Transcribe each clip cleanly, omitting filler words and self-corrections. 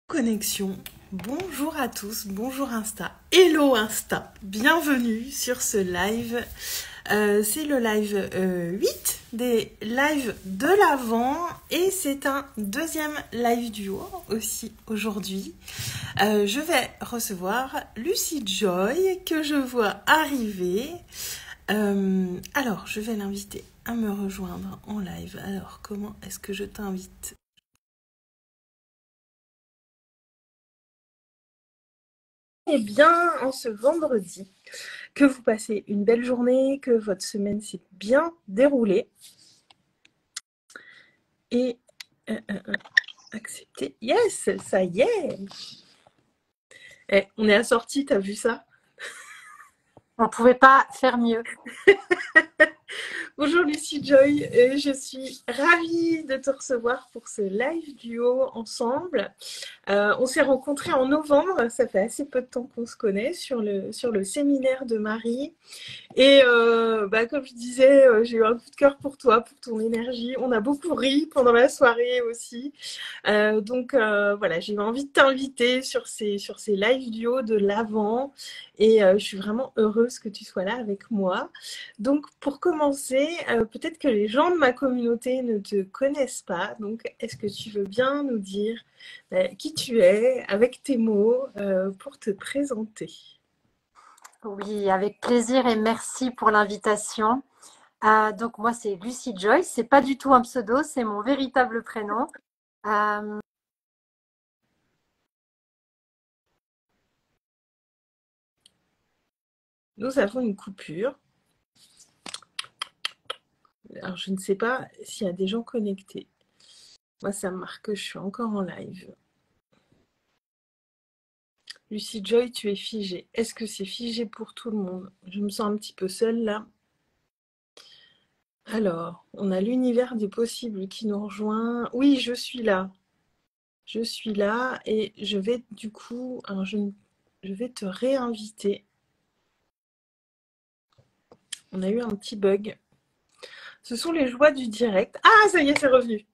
Connexion. Bonjour à tous, bonjour Insta. Hello Insta, bienvenue sur ce live. C'est le live 8 des lives de l'Avent et c'est un deuxième live duo aussi aujourd'hui. Je vais recevoir Lucy Joy que je vois arriver. Alors, je vais l'inviter à me rejoindre en live. Alors, comment est-ce que je t'invite ? Eh bien, en ce vendredi, que vous passez une belle journée, que votre semaine s'est bien déroulée. Et accepter. Yes, ça y est. On est assortis, t'as vu ça? On ne pouvait pas faire mieux. Bonjour Lucy Joy, je suis ravie de te recevoir pour ce live duo ensemble. On s'est rencontrés en novembre, ça fait assez peu de temps qu'on se connaît sur le séminaire de Marie. Et comme je disais, j'ai eu un coup de cœur pour toi, pour ton énergie. On a beaucoup ri pendant la soirée aussi. Voilà, j'ai eu envie de t'inviter sur ces live duos de l'Avent. Et je suis vraiment heureuse que tu sois là avec moi. Donc pour commencer, peut-être que les gens de ma communauté ne te connaissent pas. Donc est-ce que tu veux bien nous dire qui tu es avec tes mots pour te présenter? Oui, avec plaisir et merci pour l'invitation. Donc moi c'est Lucy Joyce, c'est pas du tout un pseudo, c'est mon véritable prénom. Euh, Nous avons une coupure. Alors, je ne sais pas s'il y a des gens connectés. Moi, ça me marque que je suis encore en live. Lucy Joy, tu es figée. Est-ce que c'est figé pour tout le monde? Je me sens un petit peu seule là. Alors, on a l'univers des possibles qui nous rejoint. Oui, je suis là. Je suis là et je vais du coup, alors je vais te réinviter. On a eu un petit bug. Ce sont les joies du direct. Ah, ça y est, c'est revenu.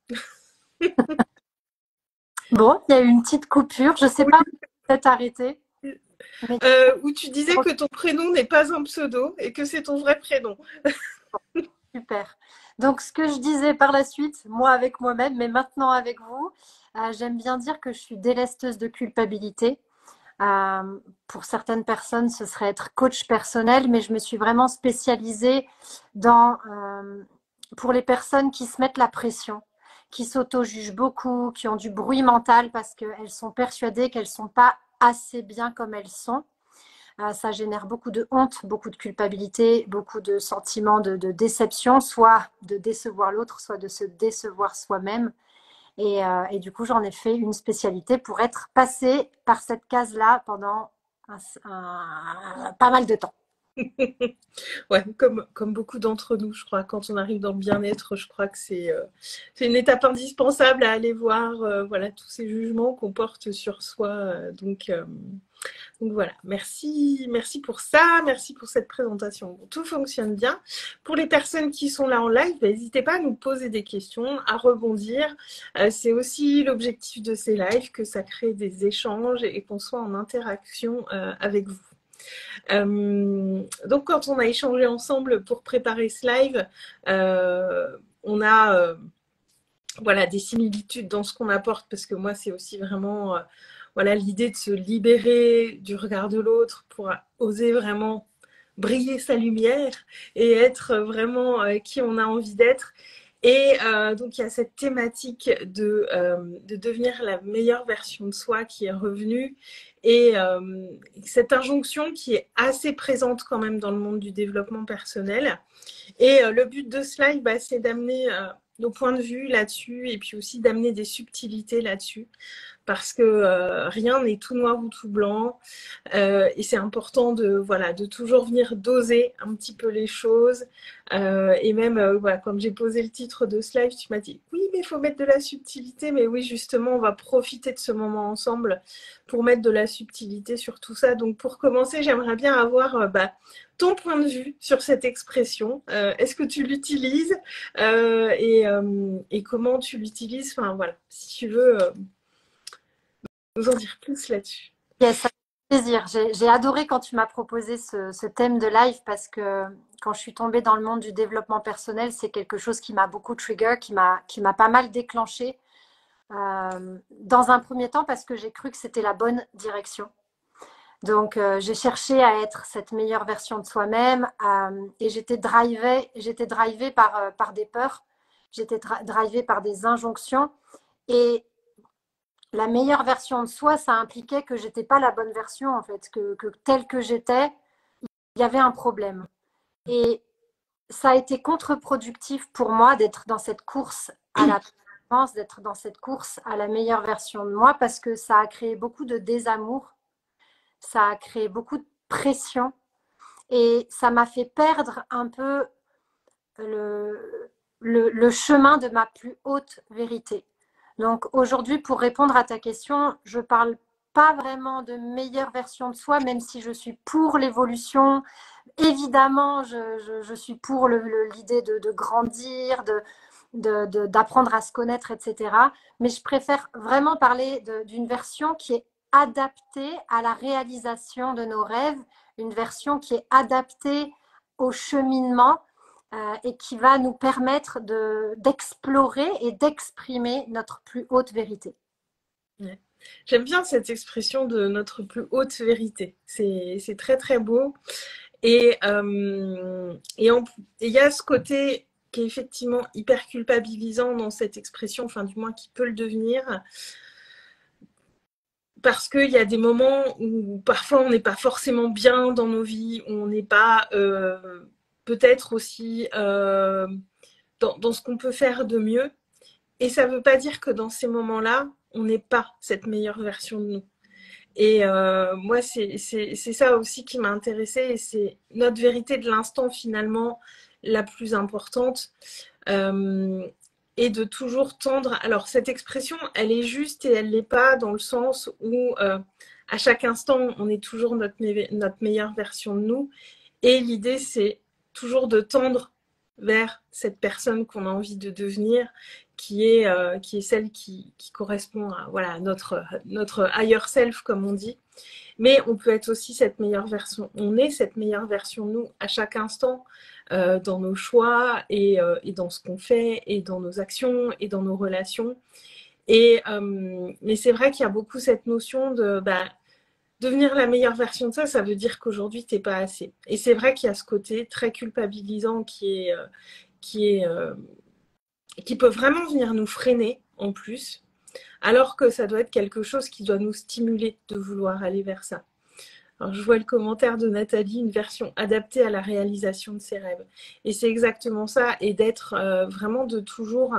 Bon, il y a eu une petite coupure, je sais Oui. pas où peut-être arrêté, mais Où tu disais que ton prénom n'est pas un pseudo et que c'est ton vrai prénom. super. Donc ce que je disais par la suite, moi avec moi-même, mais maintenant avec vous, j'aime bien dire que je suis délesteuse de culpabilité. Pour certaines personnes, ce serait être coach personnel, mais je me suis vraiment spécialisée pour les personnes qui se mettent la pression, qui s'auto-jugent beaucoup, qui ont du bruit mental parce qu'elles sont persuadées qu'elles ne sont pas assez bien comme elles sont. Ça génère beaucoup de honte, beaucoup de culpabilité, beaucoup de sentiments de déception, soit de décevoir l'autre, soit de se décevoir soi-même. Et du coup, j'en ai fait une spécialité pour être passée par cette case-là pendant pas mal de temps. Ouais, comme beaucoup d'entre nous, je crois, quand on arrive dans le bien-être, je crois que c'est une étape indispensable à aller voir voilà, tous ces jugements qu'on porte sur soi. Donc voilà, merci pour ça, merci pour cette présentation. Bon, tout fonctionne bien. Pour les personnes qui sont là en live, n'hésitez pas à nous poser des questions, à rebondir. C'est aussi l'objectif de ces lives, que ça crée des échanges et qu'on soit en interaction avec vous. Donc quand on a échangé ensemble pour préparer ce live, on a voilà, des similitudes dans ce qu'on apporte, parce que moi c'est aussi vraiment voilà, l'idée de se libérer du regard de l'autre pour oser vraiment briller sa lumière et être vraiment qui on a envie d'être. Et donc il y a cette thématique de devenir la meilleure version de soi qui est revenue, et cette injonction qui est assez présente quand même dans le monde du développement personnel. Et le but de ce live, c'est d'amener nos points de vue là-dessus, et puis aussi d'amener des subtilités là-dessus, parce que rien n'est tout noir ou tout blanc, et c'est important de, voilà, de toujours venir doser un petit peu les choses, et même voilà, quand j'ai posé le titre de ce live, tu m'as dit oui, mais il faut mettre de la subtilité. Mais oui, justement, on va profiter de ce moment ensemble pour mettre de la subtilité sur tout ça. Donc pour commencer, j'aimerais bien avoir ton point de vue sur cette expression. Est-ce que tu l'utilises, et comment tu l'utilises? Enfin voilà, si tu veux nous en dire plus là-dessus. Yes, ça fait plaisir. J'ai adoré quand tu m'as proposé ce thème de live parce que quand je suis tombée dans le monde du développement personnel, c'est quelque chose qui m'a beaucoup trigger, qui m'a pas mal déclenché. Dans un premier temps parce que j'ai cru que c'était la bonne direction. Donc, j'ai cherché à être cette meilleure version de soi-même et j'étais drivée par des peurs, j'étais drivée par des injonctions et la meilleure version de soi, ça impliquait que j'étais pas la bonne version en fait, que telle que j'étais, il y avait un problème. Et ça a été contre-productif pour moi d'être dans cette course à la performance, d'être dans cette course à la meilleure version de moi parce que ça a créé beaucoup de désamour, ça a créé beaucoup de pression et ça m'a fait perdre un peu le chemin de ma plus haute vérité. Donc aujourd'hui, pour répondre à ta question, je ne parle pas vraiment de meilleure version de soi, même si je suis pour l'évolution. Évidemment, je suis pour l'idée de grandir, d'apprendre à se connaître, etc. Mais je préfère vraiment parler d'une version qui est adaptée à la réalisation de nos rêves, une version qui est adaptée au cheminement et qui va nous permettre d'explorer et d'exprimer notre plus haute vérité. Ouais. J'aime bien cette expression de notre plus haute vérité. C'est très très beau. Et il y a ce côté qui est effectivement hyper culpabilisant dans cette expression, enfin du moins qui peut le devenir, parce qu'il y a des moments où parfois on n'est pas forcément bien dans nos vies, où on n'est pas peut-être aussi dans ce qu'on peut faire de mieux. Et ça ne veut pas dire que dans ces moments-là, on n'est pas cette meilleure version de nous. Et moi, c'est ça aussi qui m'a intéressée. Et c'est notre vérité de l'instant, finalement, la plus importante. Euh, et de toujours tendre. Alors, cette expression, elle est juste et elle l'est pas dans le sens où à chaque instant, on est toujours notre meilleure version de nous. Et l'idée, c'est toujours de tendre vers cette personne qu'on a envie de devenir, qui est celle qui correspond à voilà, notre higher self, comme on dit. Mais on peut être aussi cette meilleure version. On est cette meilleure version de nous à chaque instant, dans nos choix et dans ce qu'on fait, et dans nos actions, et dans nos relations. Mais c'est vrai qu'il y a beaucoup cette notion de devenir la meilleure version de ça, ça veut dire qu'aujourd'hui, t'es pas assez. Et c'est vrai qu'il y a ce côté très culpabilisant qui est, qui peut vraiment venir nous freiner en plus, alors que ça doit être quelque chose qui doit nous stimuler de vouloir aller vers ça. Alors, je vois le commentaire de Nathalie, une version adaptée à la réalisation de ses rêves. Et c'est exactement ça, et d'être vraiment de toujours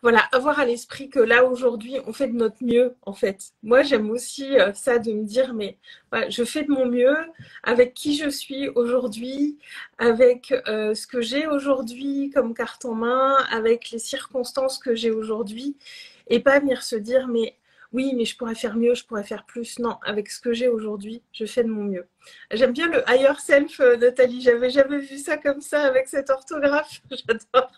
voilà, avoir à l'esprit que là, aujourd'hui, on fait de notre mieux, en fait. Moi, j'aime aussi ça de me dire, mais voilà, je fais de mon mieux avec qui je suis aujourd'hui, avec ce que j'ai aujourd'hui comme carte en main, avec les circonstances que j'ai aujourd'hui, et pas venir se dire, mais oui, mais je pourrais faire mieux, je pourrais faire plus. Non, avec ce que j'ai aujourd'hui, je fais de mon mieux. J'aime bien le higher self, Nathalie. J'avais jamais vu ça comme ça avec cette orthographe. J'adore.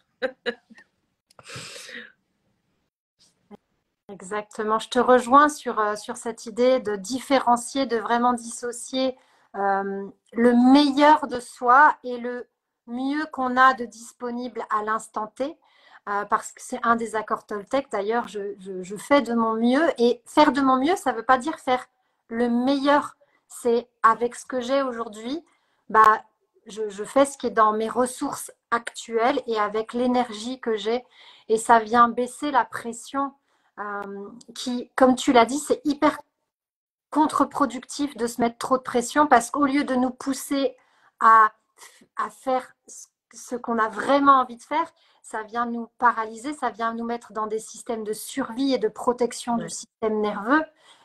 Exactement. Je te rejoins sur cette idée de différencier, de vraiment dissocier le meilleur de soi et le mieux qu'on a de disponible à l'instant T. Parce que c'est un des accords Toltec. D'ailleurs, je fais de mon mieux. Et faire de mon mieux, ça ne veut pas dire faire le meilleur. C'est avec ce que j'ai aujourd'hui, bah, je fais ce qui est dans mes ressources actuelles et avec l'énergie que j'ai. Et ça vient baisser la pression qui, comme tu l'as dit, c'est hyper contre-productif de se mettre trop de pression parce qu'au lieu de nous pousser à, à faire ce qu'on a vraiment envie de faire, ça vient nous paralyser, ça vient nous mettre dans des systèmes de survie et de protection du système nerveux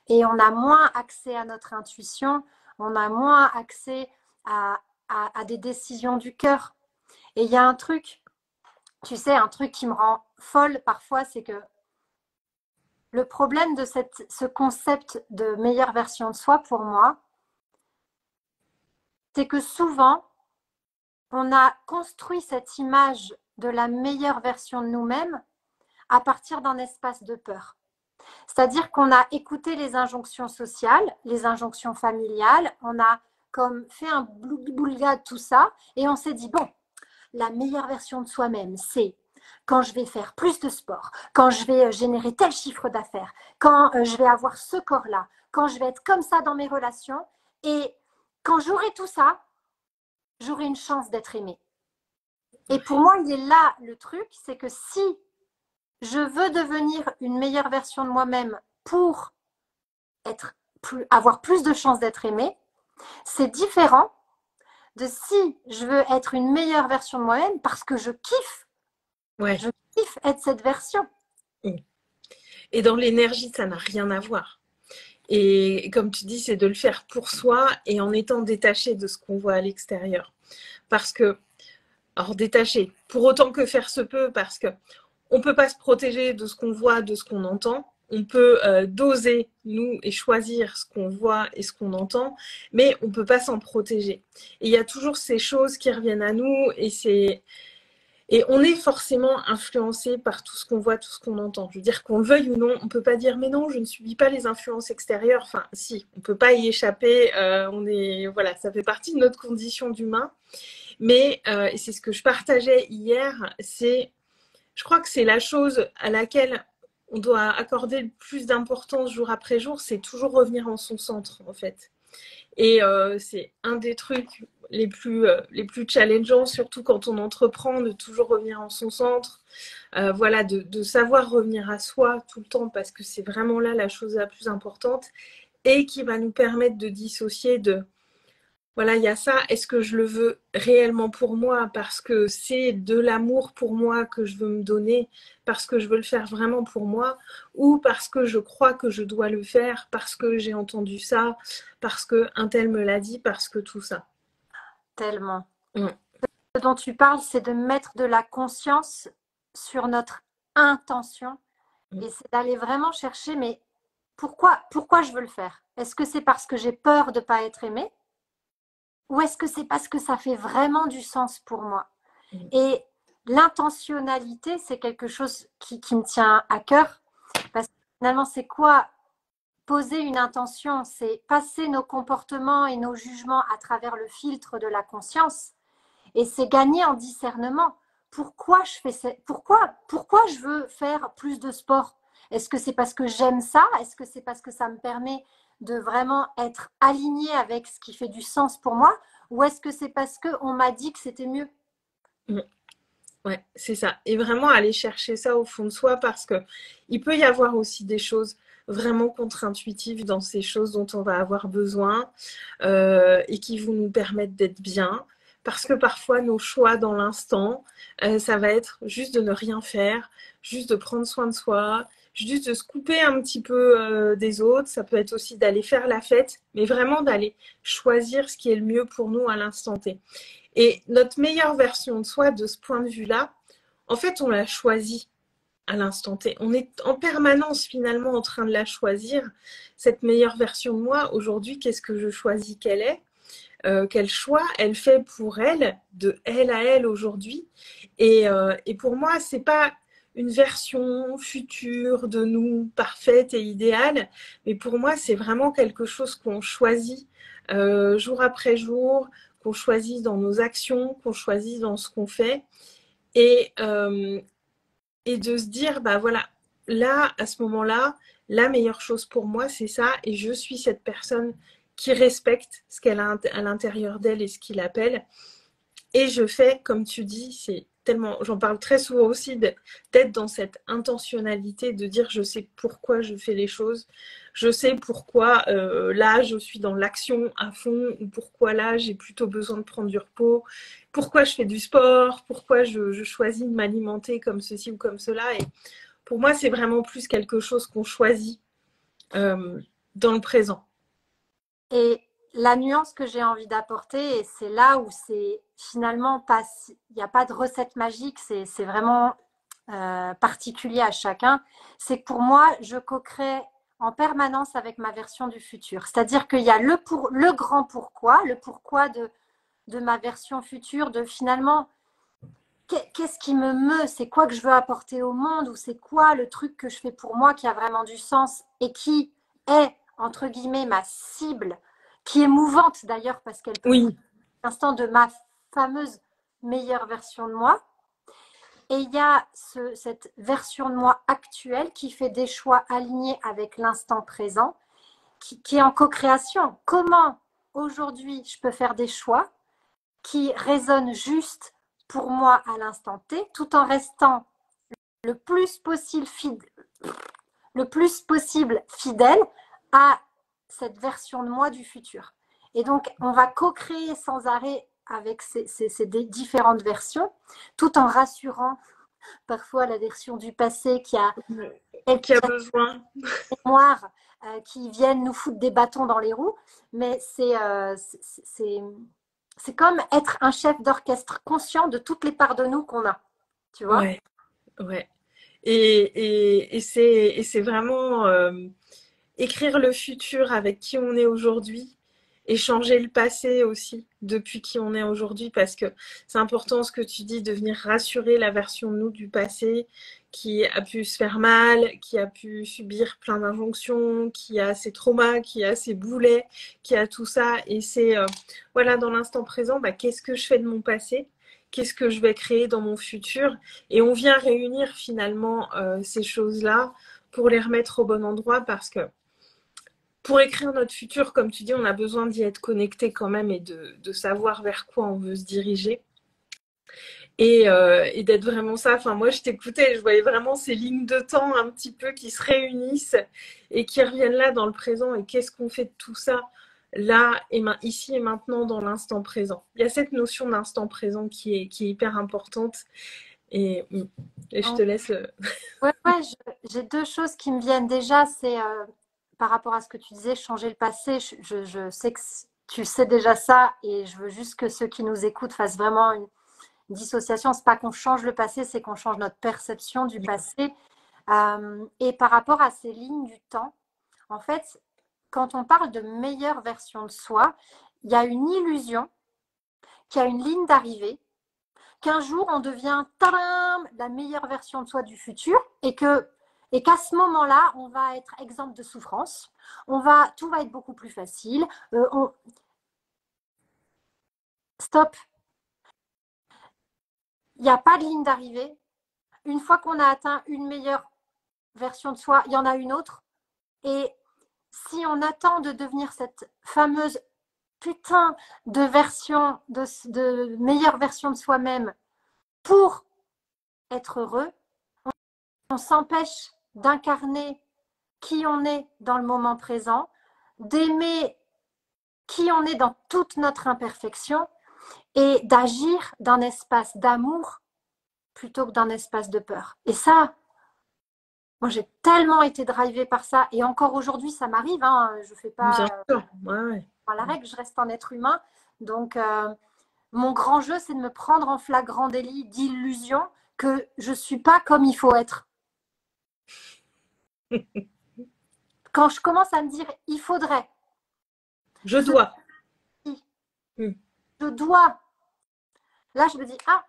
et on a moins accès à notre intuition, on a moins accès à des décisions du cœur. Et il y a un truc, tu sais, un truc qui me rend folle parfois, c'est que le problème de ce concept de meilleure version de soi, pour moi, c'est que souvent, on a construit cette image de la meilleure version de nous-mêmes à partir d'un espace de peur. C'est-à-dire qu'on a écouté les injonctions sociales, les injonctions familiales, on a comme fait un boulga de tout ça et on s'est dit, bon, la meilleure version de soi-même, c'est quand je vais faire plus de sport, quand je vais générer tel chiffre d'affaires, quand je vais avoir ce corps-là, quand je vais être comme ça dans mes relations. Et quand j'aurai tout ça, j'aurai une chance d'être aimée. Et pour moi, il est là le truc, c'est que si je veux devenir une meilleure version de moi-même pour avoir plus de chances d'être aimée, c'est différent de si je veux être une meilleure version de moi-même parce que je kiffe. Ouais. Je kiffe être cette version. Et dans l'énergie, ça n'a rien à voir. Et comme tu dis, c'est de le faire pour soi et en étant détaché de ce qu'on voit à l'extérieur. Parce que, alors détaché, pour autant que faire se peut, parce que on ne peut pas se protéger de ce qu'on voit, de ce qu'on entend. On peut doser, nous, et choisir ce qu'on voit et ce qu'on entend, mais on ne peut pas s'en protéger. Et il y a toujours ces choses qui reviennent à nous, et on est forcément influencé par tout ce qu'on voit, tout ce qu'on entend. Je veux dire, qu'on le veuille ou non, on ne peut pas dire, mais non, je ne subis pas les influences extérieures. Enfin, si, on ne peut pas y échapper. Voilà, ça fait partie de notre condition d'humain. Mais, et c'est ce que je partageais hier, je crois que c'est la chose à laquelle on doit accorder le plus d'importance jour après jour, c'est toujours revenir en son centre, en fait. Et c'est un des trucs les plus challengeants, surtout quand on entreprend, de toujours revenir en son centre. Voilà, de savoir revenir à soi tout le temps, parce que c'est vraiment là la chose la plus importante et qui va nous permettre de dissocier de voilà, il y a ça. Est-ce que je le veux réellement pour moi parce que c'est de l'amour pour moi que je veux me donner, parce que je veux le faire vraiment pour moi, ou parce que je crois que je dois le faire, parce que j'ai entendu ça, parce que un tel me l'a dit, parce que tout ça. Tellement. Ce dont tu parles, c'est de mettre de la conscience sur notre intention et c'est d'aller vraiment chercher, mais pourquoi je veux le faire? Est-ce que c'est parce que j'ai peur de ne pas être aimée? Ou est-ce que c'est parce que ça fait vraiment du sens pour moi? Et l'intentionnalité, c'est quelque chose qui me tient à cœur. Parce que finalement, c'est quoi poser une intention? C'est passer nos comportements et nos jugements à travers le filtre de la conscience. Et c'est gagner en discernement. Pourquoi je fais ça? Pourquoi je veux faire plus de sport? Est-ce que c'est parce que j'aime ça? Est-ce que c'est parce que ça me permet de vraiment être aligné avec ce qui fait du sens pour moi? Ou est-ce que c'est parce qu'on m'a dit que c'était mieux? Ouais, c'est ça. Et vraiment aller chercher ça au fond de soi, parce que il peut y avoir aussi des choses vraiment contre-intuitives dans ces choses dont on va avoir besoin et qui vont nous permettre d'être bien. Parce que parfois, nos choix dans l'instant, ça va être juste de ne rien faire, juste de prendre soin de soi, juste de se couper un petit peu des autres. Ça peut être aussi d'aller faire la fête, mais vraiment d'aller choisir ce qui est le mieux pour nous à l'instant T. Et notre meilleure version de soi, de ce point de vue-là, en fait, on l'a choisie à l'instant T. On est en permanence finalement en train de la choisir, cette meilleure version de moi. Aujourd'hui, qu'est-ce que je choisis qu'elle est? Quel choix elle fait pour elle, de elle à elle aujourd'hui. Et pour moi, c'est pas une version future de nous parfaite et idéale, mais pour moi, c'est vraiment quelque chose qu'on choisit jour après jour, qu'on choisit dans nos actions, qu'on choisit dans ce qu'on fait. Et, et de se dire, bah voilà, là, à ce moment-là, la meilleure chose pour moi, c'est ça, et je suis cette personne qui respecte ce qu'elle a à l'intérieur d'elle et ce qu'il appelle. Et je fais, comme tu dis, c'est tellement, j'en parle très souvent aussi, d'être dans cette intentionnalité, de dire je sais pourquoi je fais les choses, je sais pourquoi là je suis dans l'action à fond, ou pourquoi là j'ai plutôt besoin de prendre du repos, pourquoi je fais du sport, pourquoi je choisis de m'alimenter comme ceci ou comme cela. Et pour moi, c'est vraiment plus quelque chose qu'on choisit dans le présent. Et la nuance que j'ai envie d'apporter, et c'est là où c'est finalement pas, il n'y a pas de recette magique, c'est vraiment particulier à chacun, c'est que pour moi, je co-crée en permanence avec ma version du futur. C'est-à-dire qu'il y a le grand pourquoi, le pourquoi de ma version future, de finalement qu'est-ce qui me meut, c'est quoi que je veux apporter au monde, ou c'est quoi le truc que je fais pour moi qui a vraiment du sens et qui est, entre guillemets, ma cible, qui est mouvante d'ailleurs parce qu'elle peut bouger Oui, l'instant de ma fameuse meilleure version de moi. Et il y a cette version de moi actuelle qui fait des choix alignés avec l'instant présent, qui est en co-création. Comment aujourd'hui je peux faire des choix qui résonnent juste pour moi à l'instant T, tout en restant le plus possible fidèle à cette version de moi du futur. Et donc, on va co-créer sans arrêt avec ces différentes versions, tout en rassurant parfois la version du passé qui a qui a quelques besoin. mémoires qui viennent nous foutre des bâtons dans les roues, mais c'est comme être un chef d'orchestre conscient de toutes les parts de nous qu'on a, tu vois. Ouais, ouais. Et c'est vraiment écrire le futur avec qui on est aujourd'hui et changer le passé aussi depuis qui on est aujourd'hui parce que c'est important ce que tu dis de venir rassurer la version de nous du passé qui a pu se faire mal, qui a pu subir plein d'injonctions, qui a ses traumas, qui a ses boulets, qui a tout ça et c'est voilà dans l'instant présent bah, qu'est-ce que je fais de mon passé, qu'est-ce que je vais créer dans mon futur et on vient réunir finalement ces choses-là pour les remettre au bon endroit parce que pour écrire notre futur, comme tu dis, on a besoin d'y être connecté quand même et de savoir vers quoi on veut se diriger. Et d'être vraiment ça. Enfin, moi, je t'écoutais, je voyais vraiment ces lignes de temps un petit peu qui se réunissent et qui reviennent là dans le présent. Et qu'est-ce qu'on fait de tout ça là, et ici et maintenant, dans l'instant présent. Il y a cette notion d'instant présent qui est hyper importante. Et, et je te laisse. Ouais, j'ai deux choses qui me viennent. Déjà, c'est par rapport à ce que tu disais, changer le passé. Je sais que tu sais déjà ça et je veux juste que ceux qui nous écoutent fassent vraiment une dissociation. C'est pas qu'on change le passé, c'est qu'on change notre perception du passé. Et par rapport à ces lignes du temps, en fait, quand on parle de meilleure version de soi, il y a une illusion qu'il y a une ligne d'arrivée, qu'un jour on devient tadam, la meilleure version de soi du futur et qu'à ce moment-là, on va être exempt de souffrance, tout va être beaucoup plus facile. Stop, il n'y a pas de ligne d'arrivée. Une fois qu'on a atteint une meilleure version de soi, il y en a une autre. Et si on attend de devenir cette fameuse putain de version, de meilleure version de soi-même pour être heureux, on s'empêche d'incarner qui on est dans le moment présent, d'aimer qui on est dans toute notre imperfection et d'agir d'un espace d'amour plutôt que d'un espace de peur. Et ça, moi j'ai tellement été drivée par ça et encore aujourd'hui ça m'arrive, hein, je fais Bien pas sûr, ouais, ouais. à la règle, je reste un être humain. Donc mon grand jeu c'est de me prendre en flagrant délit d'illusion que je ne suis pas comme il faut être. Quand je commence à me dire il faudrait, Je dois. je dois, là je me dis ah,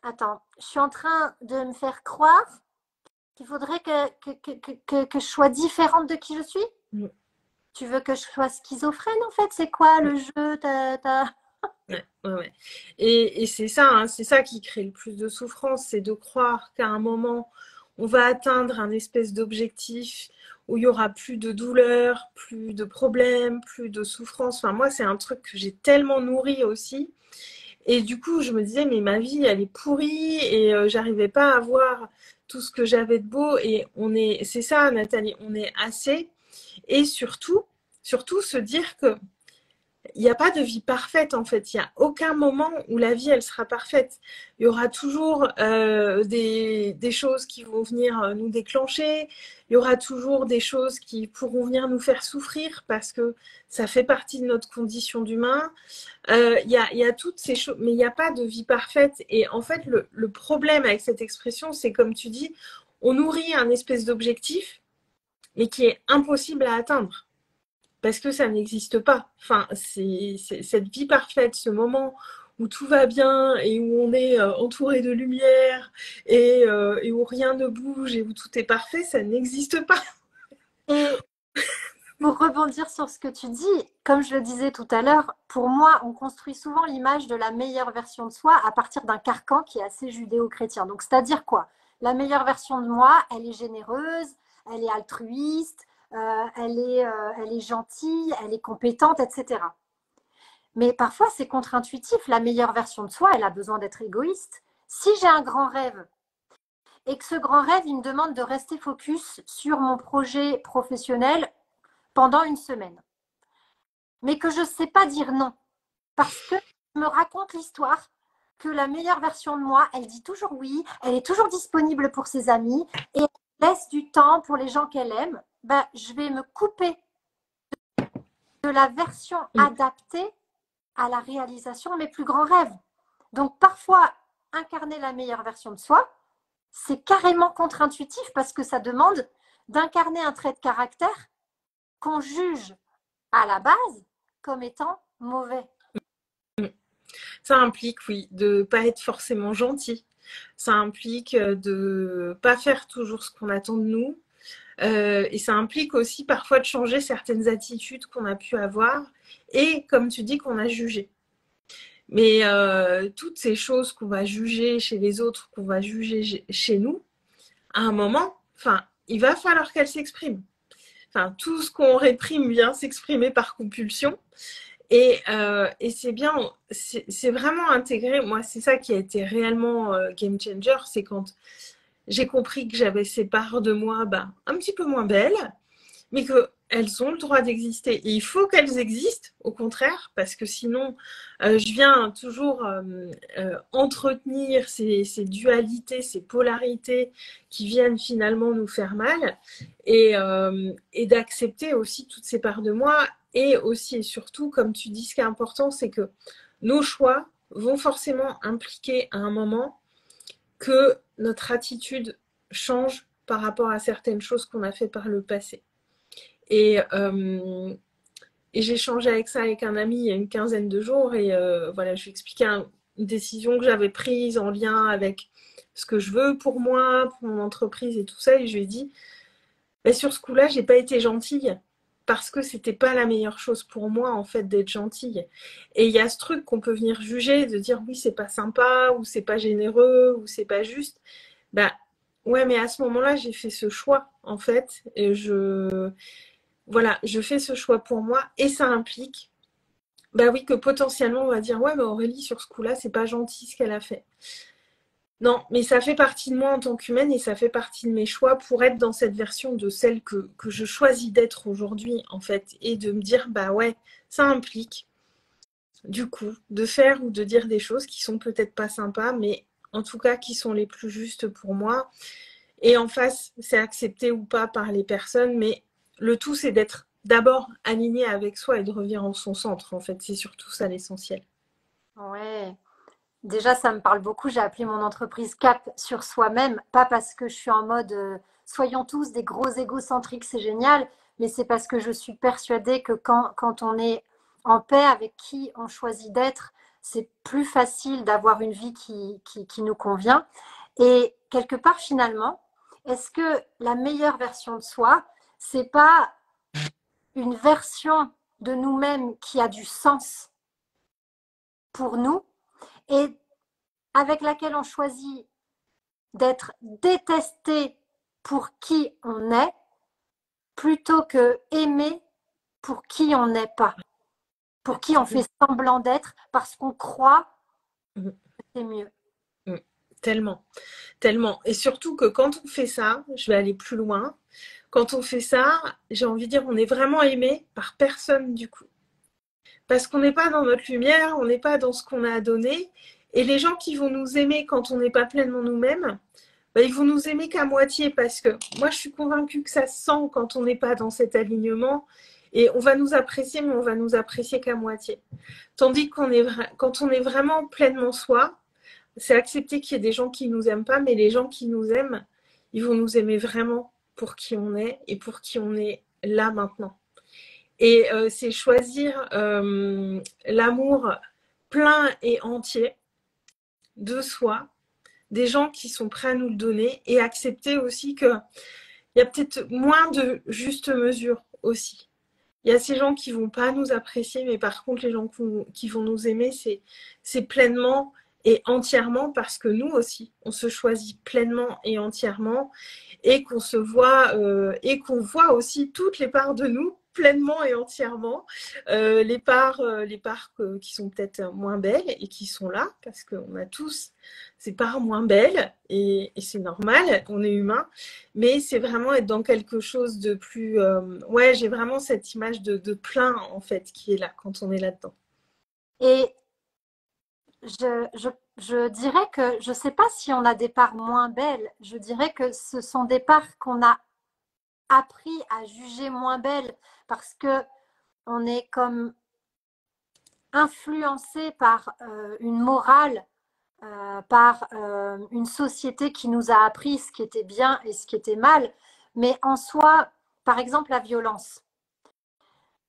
attends, je suis en train de me faire croire qu'il faudrait que je sois différente de qui je suis. Mm. Tu veux que je sois schizophrène en fait? C'est quoi le jeu? Ouais, ouais, ouais. Et c'est ça, hein, c'est ça qui crée le plus de souffrance, c'est de croire qu'à un moment, on va atteindre un espèce d'objectif où il y aura plus de douleur, plus de problèmes, plus de souffrance. Enfin, moi, c'est un truc que j'ai tellement nourri aussi. Et du coup, je me disais, mais ma vie, elle est pourrie et j'arrivais pas à voir tout ce que j'avais de beau. Et c'est ça, Nathalie, on est assez. Et surtout se dire que il n'y a pas de vie parfaite en fait. Il n'y a aucun moment où la vie elle sera parfaite. Il y aura toujours des choses qui vont venir nous déclencher. Il y aura toujours des choses qui pourront venir nous faire souffrir parce que ça fait partie de notre condition d'humain. Il y a toutes ces choses, mais il n'y a pas de vie parfaite. Et en fait, le problème avec cette expression, c'est comme tu dis, on nourrit un espèce d'objectif, mais qui est impossible à atteindre parce que ça n'existe pas. Enfin, c'est cette vie parfaite, ce moment où tout va bien et où on est entouré de lumière et où rien ne bouge et où tout est parfait, ça n'existe pas. Et pour rebondir sur ce que tu dis, comme je le disais tout à l'heure, pour moi, on construit souvent l'image de la meilleure version de soi à partir d'un carcan qui est assez judéo-chrétien. Donc, c'est-à-dire quoi? La meilleure version de moi, elle est généreuse, elle est altruiste, elle est gentille, elle est compétente, etc. Mais parfois, c'est contre-intuitif. La meilleure version de soi, elle a besoin d'être égoïste. Si j'ai un grand rêve et que ce grand rêve, il me demande de rester focus sur mon projet professionnel pendant une semaine, mais que je ne sais pas dire non, parce que je me raconte l'histoire que la meilleure version de moi, elle dit toujours oui, elle est toujours disponible pour ses amis et elle laisse du temps pour les gens qu'elle aime, ben, je vais me couper de la version adaptée à la réalisation de mes plus grands rêves. Donc parfois, incarner la meilleure version de soi, c'est carrément contre-intuitif parce que ça demande d'incarner un trait de caractère qu'on juge à la base comme étant mauvais. Ça implique, oui, de ne pas être forcément gentil. Ça implique de ne pas faire toujours ce qu'on attend de nous. Et ça implique aussi parfois de changer certaines attitudes qu'on a pu avoir et, comme tu dis, qu'on a jugées. Mais toutes ces choses qu'on va juger chez les autres, qu'on va juger chez nous, à un moment, enfin, il va falloir qu'elles s'expriment. Enfin, tout ce qu'on réprime vient s'exprimer par compulsion. Et c'est bien, c'est vraiment intégré. Moi, c'est ça qui a été réellement game changer, c'est quand j'ai compris que j'avais ces parts de moi un petit peu moins belles, mais qu'elles ont le droit d'exister. Et il faut qu'elles existent, au contraire, parce que sinon, je viens toujours entretenir ces dualités, ces polarités qui viennent finalement nous faire mal, et d'accepter aussi toutes ces parts de moi. Et aussi et surtout, comme tu dis, ce qui est important, c'est que nos choix vont forcément impliquer à un moment que notre attitude change par rapport à certaines choses qu'on a fait par le passé. Et, euh, et j'ai changé avec ça avec un ami il y a une quinzaine de jours et voilà, je lui expliquais une décision que j'avais prise en lien avec ce que je veux pour moi, pour mon entreprise et tout ça. Et je lui ai dit, sur ce coup-là, j'ai pas été gentille parce que c'était pas la meilleure chose pour moi en fait d'être gentille. Et il y a ce truc qu'on peut venir juger, de dire oui c'est pas sympa ou c'est pas généreux ou c'est pas juste. Bah ouais, mais à ce moment-là j'ai fait ce choix en fait et je fais ce choix pour moi et ça implique, bah oui, que potentiellement on va dire ouais, mais Aurélie, sur ce coup-là, c'est pas gentil ce qu'elle a fait. Non, mais ça fait partie de moi en tant qu'humaine et ça fait partie de mes choix pour être dans cette version de celle que je choisis d'être aujourd'hui, en fait, et de me dire, bah ouais, ça implique, du coup, de faire ou de dire des choses qui sont peut-être pas sympas, mais en tout cas qui sont les plus justes pour moi. Et en face, c'est accepté ou pas par les personnes, mais le tout, c'est d'être d'abord aligné avec soi et de revenir en son centre. En fait, c'est surtout ça l'essentiel. Ouais. Déjà, ça me parle beaucoup. J'ai appelé mon entreprise Cap sur soi-même, pas parce que je suis en mode soyons tous des gros égocentriques, c'est génial, mais c'est parce que je suis persuadée que quand on est en paix avec qui on choisit d'être, c'est plus facile d'avoir une vie qui nous convient. Et quelque part, finalement, est-ce que la meilleure version de soi, c'est pas une version de nous-mêmes qui a du sens pour nous et avec laquelle on choisit d'être détesté pour qui on est plutôt que aimé pour qui on n'est pas, pour qui on fait semblant d'être parce qu'on croit Mmh. que c'est mieux. Mmh. Tellement, tellement. Et surtout que quand on fait ça, je vais aller plus loin, quand on fait ça, j'ai envie de dire, on est vraiment aimé par personne du coup. Parce qu'on n'est pas dans notre lumière, on n'est pas dans ce qu'on a à donner. Et les gens qui vont nous aimer quand on n'est pas pleinement nous-mêmes, ils vont nous aimer qu'à moitié parce que moi, je suis convaincue que ça se sent quand on n'est pas dans cet alignement. Et on va nous apprécier, mais on va nous apprécier qu'à moitié. Tandis quand on est vraiment pleinement soi, c'est accepter qu'il y ait des gens qui nous aiment pas, mais les gens qui nous aiment, ils vont nous aimer vraiment pour qui on est et pour qui on est là maintenant. Et c'est choisir l'amour plein et entier de soi, des gens qui sont prêts à nous le donner et accepter aussi qu'il y a peut-être moins de juste mesure aussi. Il y a ces gens qui vont pas nous apprécier, mais par contre, les gens qui vont nous aimer, c'est pleinement et entièrement parce que nous aussi, on se choisit pleinement et entièrement et qu'on se voit et qu'on voit aussi toutes les parts de nous pleinement et entièrement, les parts qui sont peut-être moins belles et qui sont là parce qu'on a tous ces parts moins belles et c'est normal, on est humain, mais c'est vraiment être dans quelque chose de plus ouais, j'ai vraiment cette image de plein en fait qui est là quand on est là-dedans. Et je dirais que je ne sais pas si on a des parts moins belles, je dirais que ce sont des parts qu'on a appris à juger moins belles parce que on est comme influencé par une morale, par une société qui nous a appris ce qui était bien et ce qui était mal. Mais en soi, par exemple, la violence,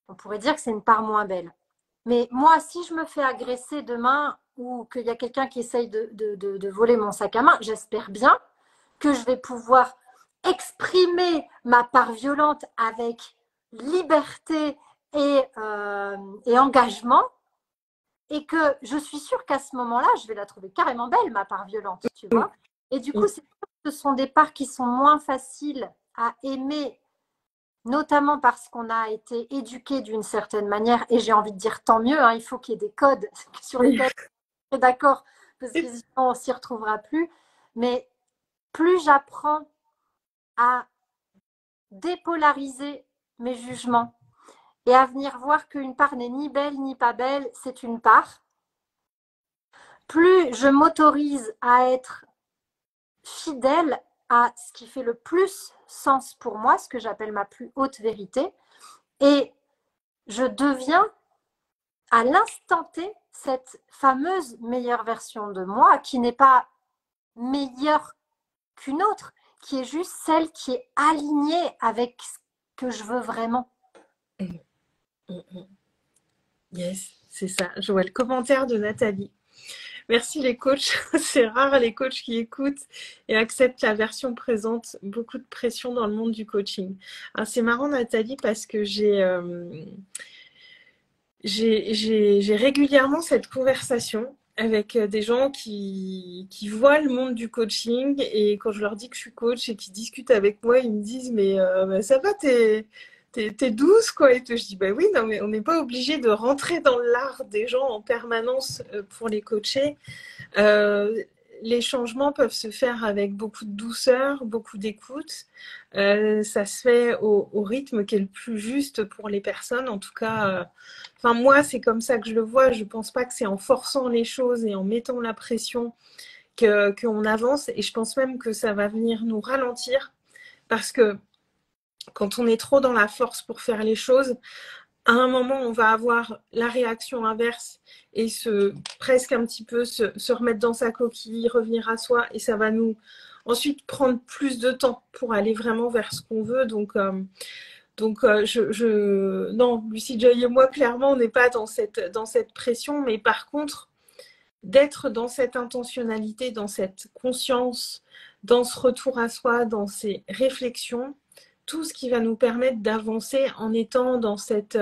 on pourrait dire que c'est une part moins belle. Mais moi, si je me fais agresser demain ou qu'il y a quelqu'un qui essaye de voler mon sac à main, j'espère bien que je vais pouvoir exprimer ma part violente avec liberté et engagement. Et que je suis sûre qu'à ce moment-là, je vais la trouver carrément belle, ma part violente, tu vois. Et du coup, ce sont des parts qui sont moins faciles à aimer, notamment parce qu'on a été éduqué d'une certaine manière. Et j'ai envie de dire tant mieux, hein, il faut qu'il y ait des codes sur lesquels on est d'accord, parce que sinon on ne s'y retrouvera plus. Mais plus j'apprends à dépolariser mes jugements et à venir voir qu'une part n'est ni belle ni pas belle, c'est une part, plus je m'autorise à être fidèle à ce qui fait le plus sens pour moi, ce que j'appelle ma plus haute vérité, et je deviens à l'instant T cette fameuse meilleure version de moi qui n'est pas meilleure qu'une autre, qui est juste celle qui est alignée avec ce que je veux vraiment. Yes, c'est ça. Je vois le commentaire de Nathalie. Merci les coachs. C'est rare les coachs qui écoutent et acceptent la version présente. Beaucoup de pression dans le monde du coaching. Alors, c'est marrant Nathalie parce que j'ai régulièrement cette conversation avec des gens qui voient le monde du coaching et quand je leur dis que je suis coach et qu'ils discutent avec moi, ils me disent mais ça va, t'es douce quoi et tout. Je dis bah oui, non mais on n'est pas obligé de rentrer dans l'art des gens en permanence pour les coacher. Euh, les changements peuvent se faire avec beaucoup de douceur, beaucoup d'écoute. Ça se fait au rythme qui est le plus juste pour les personnes. En tout cas, enfin moi, c'est comme ça que je le vois. Je pense pas que c'est en forçant les choses et en mettant la pression qu'on avance. Et je pense même que ça va venir nous ralentir parce que quand on est trop dans la force pour faire les choses, à un moment, on va avoir la réaction inverse et presque un petit peu se remettre dans sa coquille, revenir à soi, et ça va nous ensuite prendre plus de temps pour aller vraiment vers ce qu'on veut. Non, Lucie Joy et moi, clairement, on n'est pas dans cette pression, mais par contre, d'être dans cette intentionnalité, dans cette conscience, dans ce retour à soi, dans ces réflexions, tout ce qui va nous permettre d'avancer en étant dans cette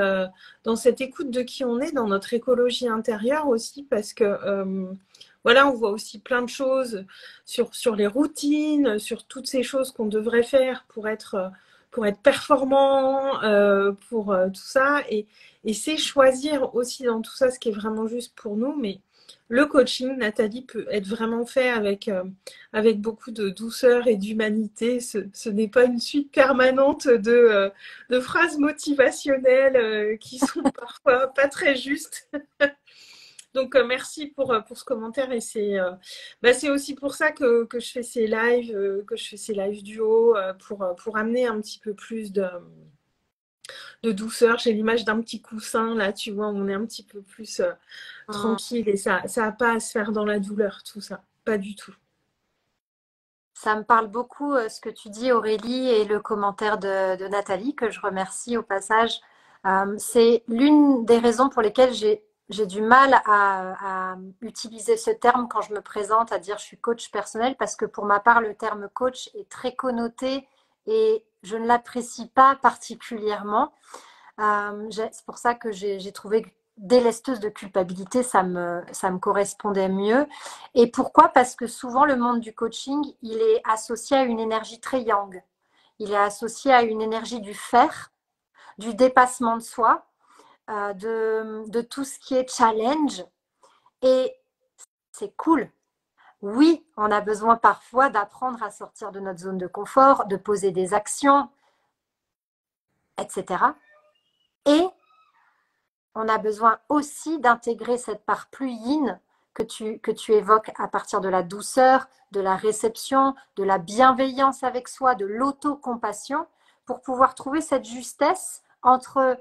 écoute de qui on est, dans notre écologie intérieure aussi, parce que voilà, on voit aussi plein de choses sur les routines, sur toutes ces choses qu'on devrait faire pour être performant, pour tout ça, et c'est choisir aussi dans tout ça ce qui est vraiment juste pour nous, mais le coaching, Nathalie, peut être vraiment fait avec beaucoup de douceur et d'humanité. Ce n'est pas une suite permanente de phrases motivationnelles qui sont parfois pas très justes. Donc, merci pour ce commentaire. Et c'est aussi pour ça que je fais ces lives, que je fais ces lives duo, pour amener un petit peu plus de douceur. J'ai l'image d'un petit coussin, là, tu vois, on est un petit peu plus tranquille et ça n'a pas à se faire dans la douleur, tout ça. Pas du tout. Ça me parle beaucoup ce que tu dis, Aurélie, et le commentaire de Nathalie, que je remercie au passage. C'est l'une des raisons pour lesquelles j'ai j'ai du mal à utiliser ce terme quand je me présente, à dire je suis coach personnel, parce que pour ma part, le terme coach est très connoté et je ne l'apprécie pas particulièrement. C'est pour ça que j'ai trouvé que délesteuse de culpabilité, ça me correspondait mieux. Et pourquoi? Parce que souvent, le monde du coaching, il est associé à une énergie très yang. Il est associé à une énergie du faire, du dépassement de soi, de tout ce qui est challenge. Et c'est cool. Oui, on a besoin parfois d'apprendre à sortir de notre zone de confort, de poser des actions, etc. Et on a besoin aussi d'intégrer cette part plus yin que tu évoques à partir de la douceur, de la réception, de la bienveillance avec soi, de l'autocompassion, pour pouvoir trouver cette justesse entre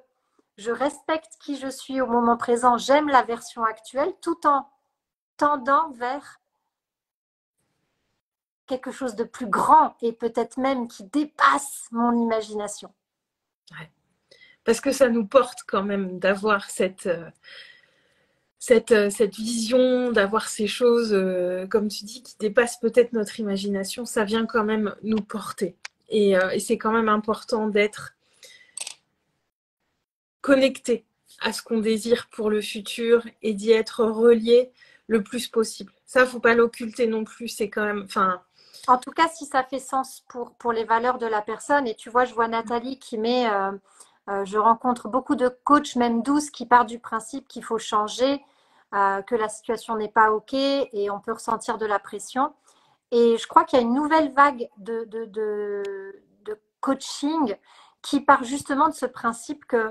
je respecte qui je suis au moment présent, j'aime la version actuelle, tout en tendant vers quelque chose de plus grand et peut-être même qui dépasse mon imagination. Ouais. Parce que ça nous porte quand même d'avoir cette vision, d'avoir ces choses, comme tu dis, qui dépassent peut-être notre imagination, ça vient quand même nous porter. Et c'est quand même important d'être connecté à ce qu'on désire pour le futur et d'y être relié le plus possible. Ça, faut pas l'occulter non plus, c'est quand même... Enfin, en tout cas, si ça fait sens pour les valeurs de la personne. Et tu vois, je vois Nathalie qui met, je rencontre beaucoup de coachs, même douces, qui partent du principe qu'il faut changer, que la situation n'est pas OK et on peut ressentir de la pression. Et je crois qu'il y a une nouvelle vague de coaching qui part justement de ce principe que,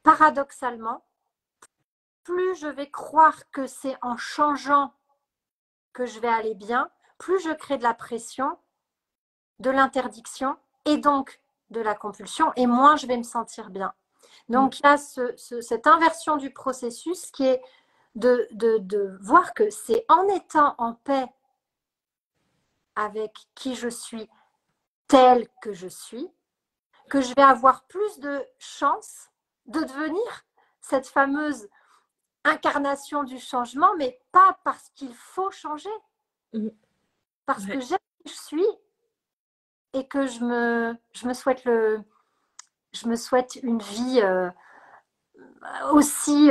paradoxalement, plus je vais croire que c'est en changeant que je vais aller bien, plus je crée de la pression, de l'interdiction et donc de la compulsion, et moins je vais me sentir bien. Donc, il y a cette inversion du processus qui est de voir que c'est en étant en paix avec qui je suis, telle que je suis, que je vais avoir plus de chances de devenir cette fameuse incarnation du changement, mais pas parce qu'il faut changer, parce que j'aime qui je suis et que je me souhaite une vie aussi,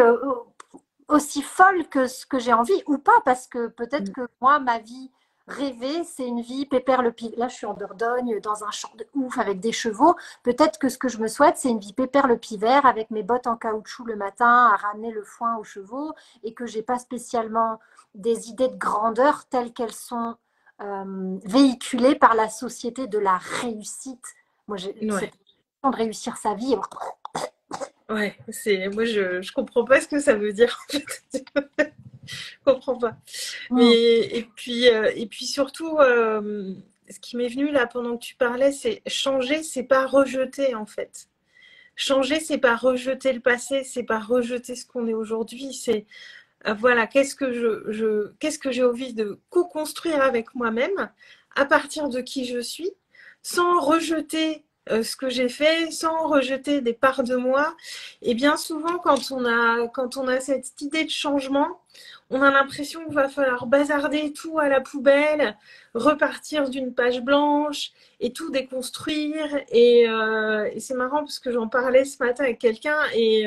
aussi folle que ce que j'ai envie, ou pas, parce que peut-être que moi, ma vie rêvée, c'est une vie pépère le pied. Là, je suis en Dordogne, dans un champ de ouf avec des chevaux. Peut-être que ce que je me souhaite, c'est une vie pépère le pied vert avec mes bottes en caoutchouc le matin à ramener le foin aux chevaux et que j'ai pas spécialement des idées de grandeur telles qu'elles sont véhiculées par la société de la réussite. Moi, j'ai cette impression de réussir sa vie. Ouais, moi je comprends pas ce que ça veut dire en fait. Je comprends pas. Mais et puis surtout ce qui m'est venu là pendant que tu parlais, c'est changer, c'est pas rejeter en fait. Changer, c'est pas rejeter le passé, c'est pas rejeter ce qu'on est aujourd'hui, c'est voilà, qu'est-ce que j'ai envie de co-construire avec moi-même à partir de qui je suis, sans rejeter ce que j'ai fait, sans rejeter des parts de moi. Et bien souvent, quand on a cette idée de changement, on a l'impression qu'il va falloir bazarder tout à la poubelle, repartir d'une page blanche et tout déconstruire. Et c'est marrant parce que j'en parlais ce matin avec quelqu'un et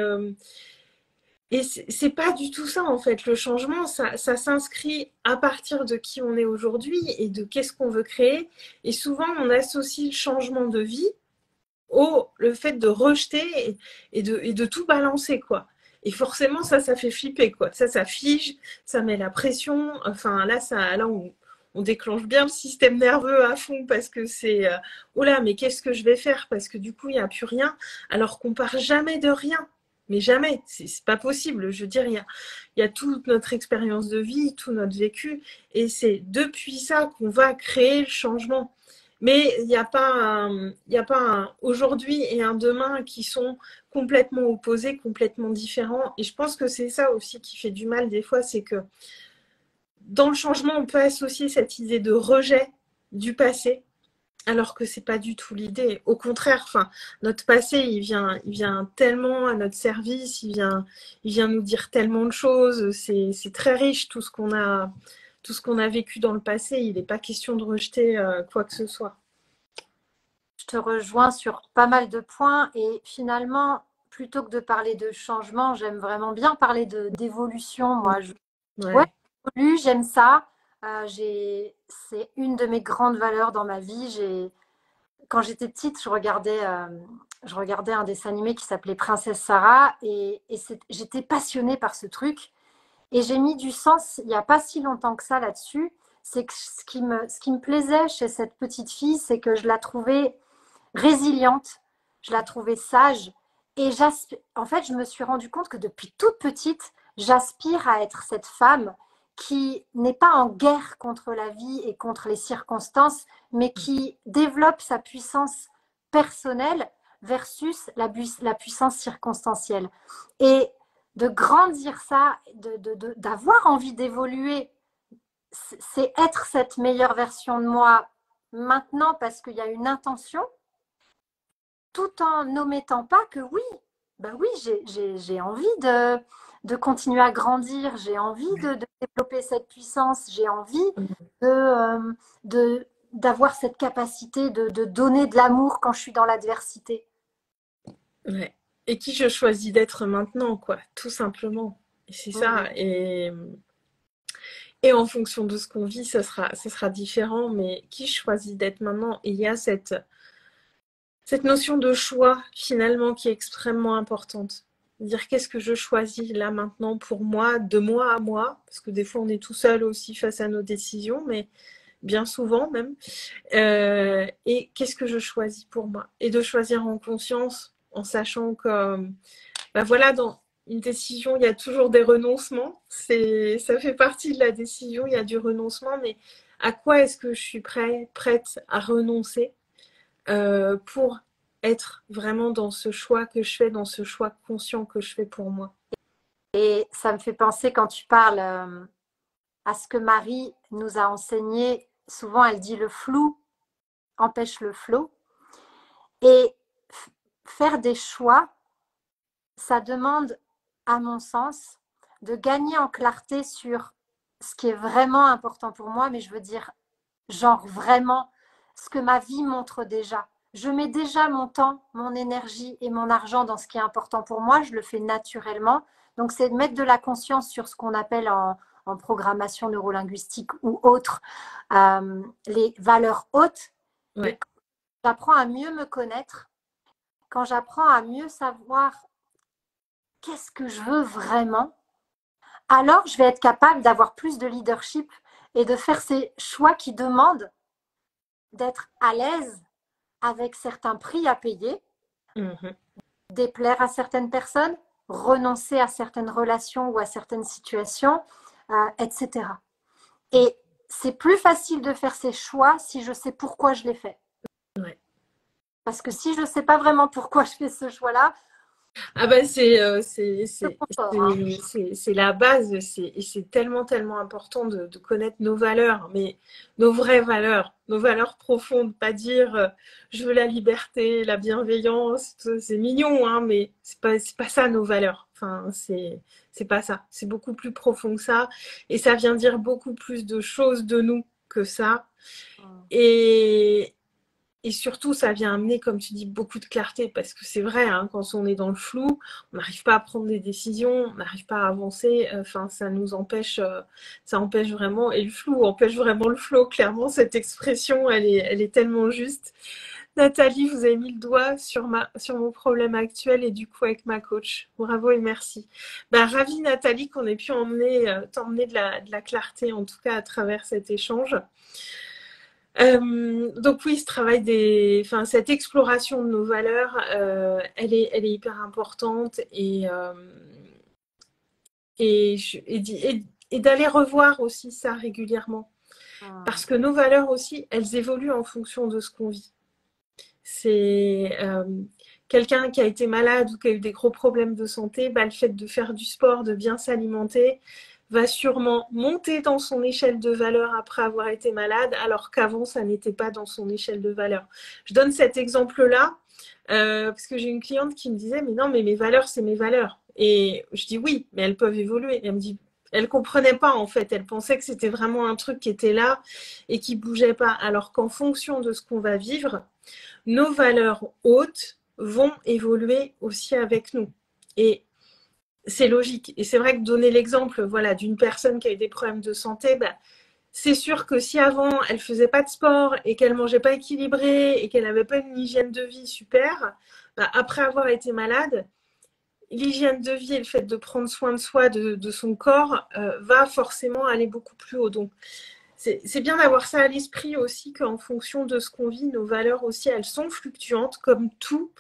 c'est pas du tout ça en fait. Le changement, ça s'inscrit à partir de qui on est aujourd'hui et de qu'est-ce qu'on veut créer. Et souvent, on associe le changement de vie au le fait de rejeter et de tout balancer quoi. Et forcément, ça fait flipper quoi. Ça fige, ça met la pression. Enfin là, on déclenche bien le système nerveux à fond parce que c'est oh là, mais qu'est-ce que je vais faire? Parce que du coup, il n'y a plus rien. Alors qu'on part jamais de rien. Mais jamais, c'est pas possible. Je veux dire, il y a toute notre expérience de vie, tout notre vécu, et c'est depuis ça qu'on va créer le changement. Mais il n'y a pas un aujourd'hui et un demain qui sont complètement opposés, complètement différents. Et je pense que c'est ça aussi qui fait du mal des fois, c'est que dans le changement, on peut associer cette idée de rejet du passé Alors que c'est pas du tout l'idée. Au contraire, enfin, notre passé, il vient tellement à notre service, il vient nous dire tellement de choses. C'est très riche tout ce qu'on a vécu dans le passé. Il n'est pas question de rejeter quoi que ce soit. Je te rejoins sur pas mal de points et finalement, plutôt que de parler de changement, j'aime vraiment bien parler d'évolution. Moi, ouais, Ouais, j'évolue, j'aime ça. C'est une de mes grandes valeurs dans ma vie. Quand j'étais petite, je regardais un dessin animé qui s'appelait Princesse Sarah et j'étais passionnée par ce truc. Et j'ai mis du sens il n'y a pas si longtemps que ça là-dessus. C'est que ce qui me plaisait chez cette petite fille, c'est que je la trouvais résiliente, je la trouvais sage. Et en fait, je me suis rendu compte que depuis toute petite, j'aspire à être cette femme qui n'est pas en guerre contre la vie et contre les circonstances, mais qui développe sa puissance personnelle versus la puissance circonstancielle. Et de grandir ça, d'avoir envie d'évoluer, c'est être cette meilleure version de moi maintenant parce qu'il y a une intention, tout en n'omettant pas que oui, bah oui, j'ai envie de continuer à grandir, j'ai envie de développer cette puissance, j'ai envie de, d'avoir cette capacité de donner de l'amour quand je suis dans l'adversité. ouais. Et qui je choisis d'être maintenant, quoi, tout simplement. Et c'est ça. Mhm. Et en fonction de ce qu'on vit, ça sera différent. Mais qui je choisis d'être maintenant? Et il y a cette notion de choix, finalement, qui est extrêmement importante. Dire qu'est-ce que je choisis là maintenant pour moi, de moi à moi, parce que des fois on est tout seul aussi face à nos décisions, mais bien souvent même. Et qu'est-ce que je choisis pour moi? Et de choisir en conscience, en sachant que, bah voilà, dans une décision, il y a toujours des renoncements. Ça fait partie de la décision, il y a du renoncement, mais à quoi est-ce que je suis prête à renoncer pour être vraiment dans ce choix que je fais, dans ce choix conscient que je fais pour moi. Et ça me fait penser quand tu parles à ce que Marie nous a enseigné. Souvent, elle dit le flou empêche le flot. Et faire des choix, ça demande, à mon sens, de gagner en clarté sur ce qui est vraiment important pour moi, mais je veux dire, genre vraiment, ce que ma vie montre déjà. Je mets déjà mon temps, mon énergie et mon argent dans ce qui est important pour moi, je le fais naturellement. Donc, c'est de mettre de la conscience sur ce qu'on appelle en programmation neurolinguistique ou autre, les valeurs hautes. Et Ouais, quand j'apprends à mieux me connaître, quand j'apprends à mieux savoir qu'est-ce que je veux vraiment, alors je vais être capable d'avoir plus de leadership et de faire ces choix qui demandent d'être à l'aise avec certains prix à payer, mhm, déplaire à certaines personnes, renoncer à certaines relations ou à certaines situations, etc. Et c'est plus facile de faire ces choix si je sais pourquoi je les fais. ouais. Parce que si je ne sais pas vraiment pourquoi je fais ce choix-là, Ah bah je confort. Hein. c'est la base, et c'est tellement, tellement important de connaître nos valeurs, mais nos vraies valeurs, nos valeurs profondes, pas dire je veux la liberté, la bienveillance, c'est mignon, hein, mais c'est pas ça nos valeurs. Enfin, c'est pas ça. C'est beaucoup plus profond que ça, et ça vient dire beaucoup plus de choses de nous que ça. Et, Et surtout, ça vient amener, comme tu dis, beaucoup de clarté, parce que c'est vrai, hein, quand on est dans le flou, on n'arrive pas à prendre des décisions, on n'arrive pas à avancer, enfin, ça nous empêche, ça empêche vraiment, et le flou empêche vraiment le flow, clairement, cette expression, elle est tellement juste. Nathalie, vous avez mis le doigt sur mon problème actuel et du coup avec ma coach. Bravo et merci. Bah, ravie Nathalie qu'on ait pu t'emmener de la clarté, en tout cas à travers cet échange. Donc oui, ce travail enfin cette exploration de nos valeurs, elle est hyper importante et d'aller revoir aussi ça régulièrement, parce que nos valeurs aussi, elles évoluent en fonction de ce qu'on vit. C'est quelqu'un qui a été malade ou qui a eu des gros problèmes de santé, bah, le fait de faire du sport, de bien s'alimenter, va sûrement monter dans son échelle de valeur après avoir été malade, alors qu'avant, ça n'était pas dans son échelle de valeur. Je donne cet exemple-là parce que j'ai une cliente qui me disait, mais non, mais mes valeurs, c'est mes valeurs. Et je dis oui, mais elles peuvent évoluer. Et elle me dit, elle comprenait pas en fait. Elle pensait que c'était vraiment un truc qui était là et qui bougeait pas. Alors qu'en fonction de ce qu'on va vivre, nos valeurs hautes vont évoluer aussi avec nous. Et c'est logique. Et c'est vrai que donner l'exemple, voilà, d'une personne qui a eu des problèmes de santé, bah, c'est sûr que si avant elle faisait pas de sport et qu'elle mangeait pas équilibré et qu'elle n'avait pas une hygiène de vie super, bah, après avoir été malade, l'hygiène de vie et le fait de prendre soin de soi, de son corps, va forcément aller beaucoup plus haut. Donc c'est bien d'avoir ça à l'esprit aussi, qu'en fonction de ce qu'on vit, nos valeurs aussi, elles sont fluctuantes comme tout.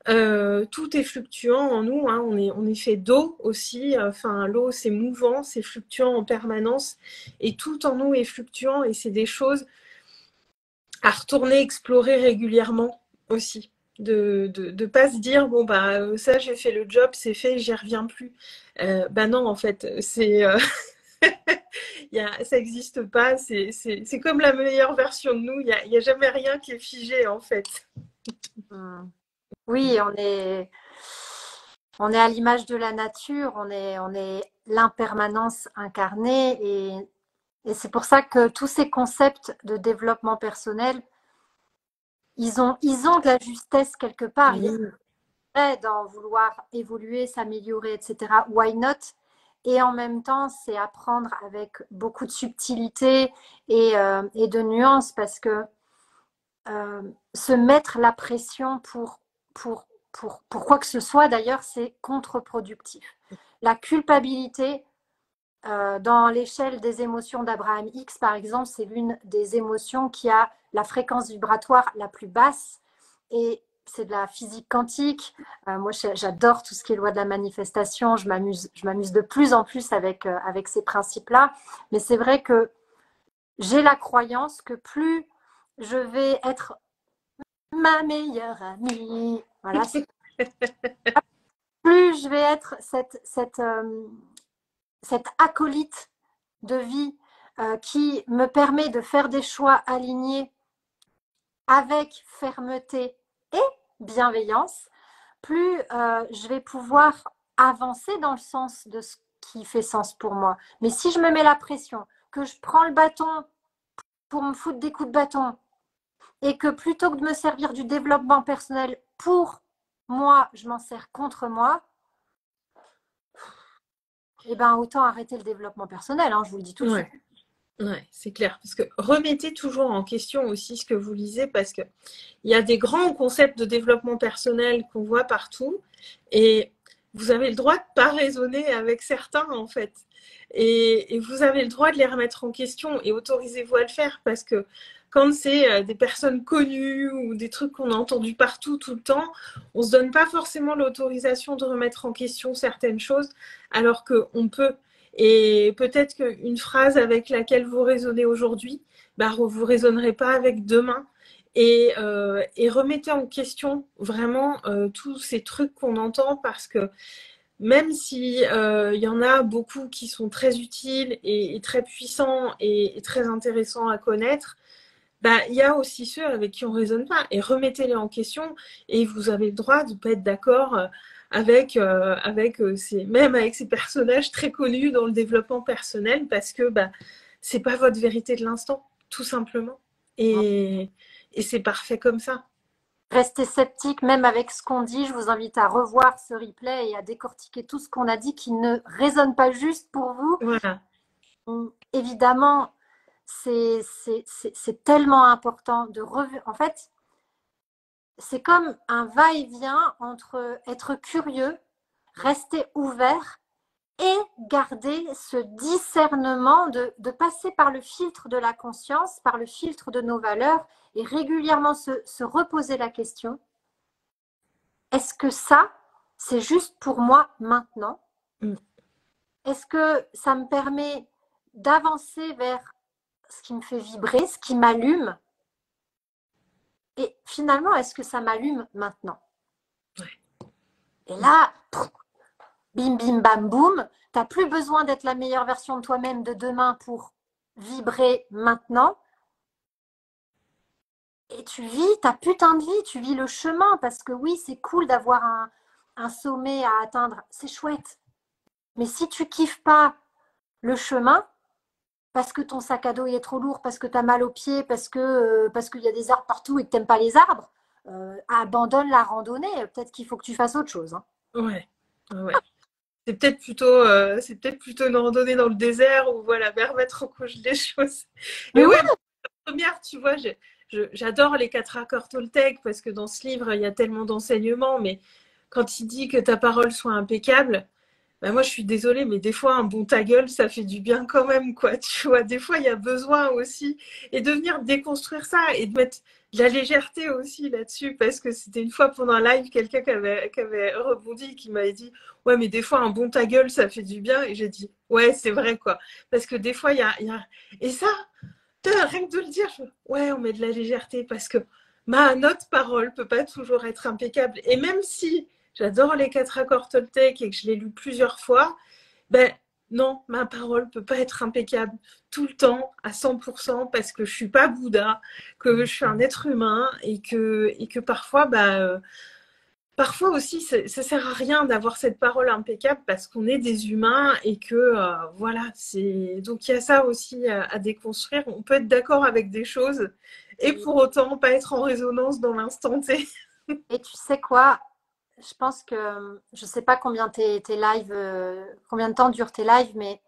Tout est fluctuant en nous, hein. On est fait d'eau aussi. Enfin, l'eau, c'est mouvant, c'est fluctuant en permanence. Et tout en nous est fluctuant. Et c'est des choses à retourner explorer régulièrement aussi. De pas se dire, bon, bah, ça, j'ai fait le job, c'est fait, j'y reviens plus. Bah non, en fait, ça n'existe pas. C'est comme la meilleure version de nous. Il y a jamais rien qui est figé, en fait. Oui, on est à l'image de la nature, on est l'impermanence incarnée et c'est pour ça que tous ces concepts de développement personnel, ils ont de la justesse quelque part. Il y a d'en vouloir évoluer, s'améliorer, etc. Why not? Et en même temps, c'est apprendre avec beaucoup de subtilité et de nuances parce que se mettre la pression pour quoi que ce soit, d'ailleurs, c'est contre-productif. La culpabilité, dans l'échelle des émotions d'Abraham Hicks, par exemple, c'est l'une des émotions qui a la fréquence vibratoire la plus basse et c'est de la physique quantique. Moi, j'adore tout ce qui est loi de la manifestation. Je m'amuse de plus en plus avec ces principes-là. Mais c'est vrai que j'ai la croyance que plus je vais être ma meilleure amie, voilà, plus je vais être cette acolyte de vie qui me permet de faire des choix alignés avec fermeté et bienveillance, plus je vais pouvoir avancer dans le sens de ce qui fait sens pour moi. Mais si je me mets la pression, que je prends le bâton pour me foutre des coups de bâton et que plutôt que de me servir du développement personnel pour moi, je m'en sers contre moi, eh ben autant arrêter le développement personnel, hein, je vous le dis tout de suite. Ouais, c'est clair. Parce que remettez toujours en question aussi ce que vous lisez, parce qu'il y a des grands concepts de développement personnel qu'on voit partout, et vous avez le droit de ne pas raisonner avec certains, en fait. Et vous avez le droit de les remettre en question, et autorisez-vous à le faire, parce que quand c'est des personnes connues ou des trucs qu'on a entendus partout tout le temps, on ne se donne pas forcément l'autorisation de remettre en question certaines choses, alors qu'on peut. Et peut-être qu'une phrase avec laquelle vous raisonnez aujourd'hui, bah, vous ne raisonnerez pas avec demain. Et remettez en question vraiment tous ces trucs qu'on entend, parce que même si y en a beaucoup qui sont très utiles et très puissants et très intéressants à connaître, bah, il y a aussi ceux avec qui on ne raisonne pas. Et remettez-les en question, et vous avez le droit de ne pas être d'accord même avec ces personnages très connus dans le développement personnel, parce que bah, c'est pas votre vérité de l'instant, tout simplement. Et c'est parfait comme ça. Restez sceptique, même avec ce qu'on dit. Je vous invite à revoir ce replay et à décortiquer tout ce qu'on a dit qui ne résonne pas juste pour vous. Voilà. Évidemment, c'est tellement important de revoir. En fait, c'est comme un va-et-vient entre être curieux, rester ouvert et garder ce discernement de passer par le filtre de la conscience, par le filtre de nos valeurs et régulièrement se reposer la question, est-ce que ça, c'est juste pour moi maintenant? Est-ce que ça me permet d'avancer vers ce qui me fait vibrer, ce qui m'allume? Et finalement, est-ce que ça m'allume maintenant? Et là, bim, bim, bam, boum, Tu n'as plus besoin d'être la meilleure version de toi-même de demain pour vibrer maintenant. Et tu vis ta putain de vie, tu vis le chemin. Parce que oui, c'est cool d'avoir un sommet à atteindre. C'est chouette. Mais si tu kiffes pas le chemin, parce que ton sac à dos est trop lourd, parce que tu as mal aux pieds, parce qu'il y a des arbres partout et que tu n'aimes pas les arbres, abandonne la randonnée. Peut-être qu'il faut que tu fasses autre chose. Hein. Ouais, ouais. C'est peut-être plutôt une randonnée dans le désert ou voilà, remettre en cause les choses. Et Mais oui, ouais, la première, tu vois, j'adore les 4 accords Toltec parce que dans ce livre, il y a tellement d'enseignements, mais quand il dit que ta parole soit impeccable, bah moi je suis désolée, mais des fois un bon ta gueule, ça fait du bien quand même, quoi. Tu vois, des fois il y a besoin aussi. Et de venir déconstruire ça et de mettre de la légèreté aussi là-dessus, parce que c'était une fois pendant un live, quelqu'un qui avait rebondi, qui m'avait dit ouais, mais des fois un bon ta gueule, ça fait du bien. Et j'ai dit ouais, c'est vrai, quoi. Parce que des fois il y a... Et ça, rien que de le dire, ouais, on met de la légèreté parce que notre parole peut pas toujours être impeccable. Et même si j'adore les 4 accords Toltec et que je l'ai lu plusieurs fois, ben non, ma parole peut pas être impeccable tout le temps à 100% parce que je suis pas Bouddha, que je suis un être humain et que parfois, parfois aussi, ça sert à rien d'avoir cette parole impeccable parce qu'on est des humains et que voilà, c'est donc il y a ça aussi à déconstruire. On peut être d'accord avec des choses et pour autant pas être en résonance dans l'instant T. et tu sais quoi? Je pense que je ne sais pas combien tes lives, combien de temps durent tes lives, mais